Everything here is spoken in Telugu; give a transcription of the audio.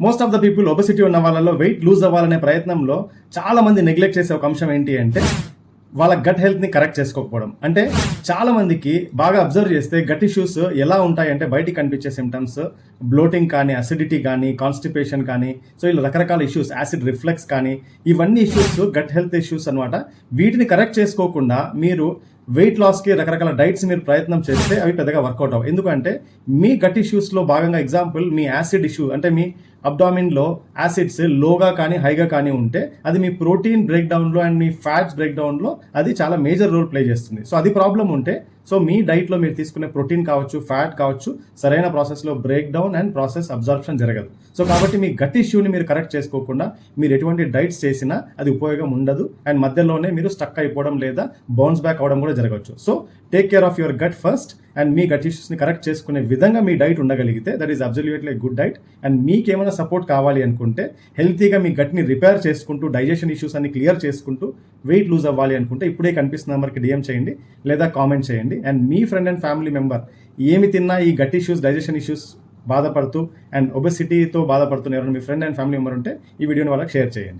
Most of the people obesity ఉన్న వాళ్ళలో వెయిట్ లూజ్ అవ్వాలనే ప్రయత్నంలో చాలా మంది నెగ్లెక్ట్ చేసే ఒక అంశం ఏంటి అంటే వాళ్ళ గట్ హెల్త్ని కరెక్ట్ చేసుకోకపోవడం. అంటే చాలా మందికి బాగా అబ్జర్వ్ చేస్తే గట్ ఇష్యూస్ ఎలా ఉంటాయంటే బయటికి కనిపించే సిమ్టమ్స్ బ్లోటింగ్ కానీ, అసిడిటీ కానీ, కాన్స్టిపేషన్ కానీ, సో ఇలా రకరకాల ఇష్యూస్, యాసిడ్ రిఫ్లెక్స్ కానీ, ఇవన్నీ ఇష్యూస్ గట్ హెల్త్ ఇష్యూస్ అనమాట. వీటిని కరెక్ట్ చేసుకోకుండా మీరు వెయిట్ లాస్కి రకరకాల డైట్స్ మీరు ప్రయత్నం చేస్తే అవి పెద్దగా వర్కౌట్ అవ్వవు. ఎందుకంటే మీ గట్ ఇష్యూస్లో భాగంగా ఎగ్జాంపుల్ మీ యాసిడ్ ఇష్యూ అంటే మీ అబ్డామిన్లో యాసిడ్స్ లోగా కానీ హైగా కానీ ఉంటే అది మీ ప్రోటీన్ బ్రేక్ డౌన్లో అండ్ మీ ఫ్యాట్స్ బ్రేక్ డౌన్లో అది చాలా మేజర్ రోల్ ప్లే చేస్తుంది. సో అది ప్రాబ్లం ఉంటే సో మీ డైట్లో మీరు తీసుకునే ప్రోటీన్ కావచ్చు, ఫ్యాట్ కావచ్చు, సరైన ప్రాసెస్లో break down and process absorption జరగదు. సో కాబట్టి మీ గట్ ఇష్యూని మీరు కరెక్ట్ చేసుకోకుండా మీరు ఎటువంటి డైట్స్ చేసినా అది ఉపయోగం ఉండదు అండ్ మధ్యలోనే మీరు స్టక్ అయిపోవడం లేదా బౌన్స్ బ్యాక్ అవడం కూడా జరగవచ్చు. So take care of your gut first and మీ గట్ ఇష్యూస్ని కరెక్ట్ చేసుకునే విధంగా మీ డైట్ ఉండగలిగితే that is absolutely good diet. And మీకేమైనా సపోర్ట్ కావాలి అనుకుంటే హెల్తీగా మీ గట్ని రిపేర్ చేసుకుంటూ డైజెషన్ ఇష్యూస్ అన్ని క్లియర్ చేసుకుంటూ వెయిట్ లూజ్ అవ్వాలి అనుకుంటే ఇప్పుడే కనిపిస్తున్న నెంబర్కి డిఎం చేయండి లేదా కామెంట్ చేయండి. And me friend and family member ఏమి తిన్నా ఈ గట్ ఇష్యూస్, డైజెషన్ ఇష్యూస్ బాధపడుతూ అండ్ ఒబెసిటీతో బాధపడుతున్న ఎవరైనా మీ ఫ్రెండ్ అండ్ ఫ్యామిలీ మెంబర్ ఉంటే ఈ వీడియోని వాళ్ళకి షేర్ చేయండి.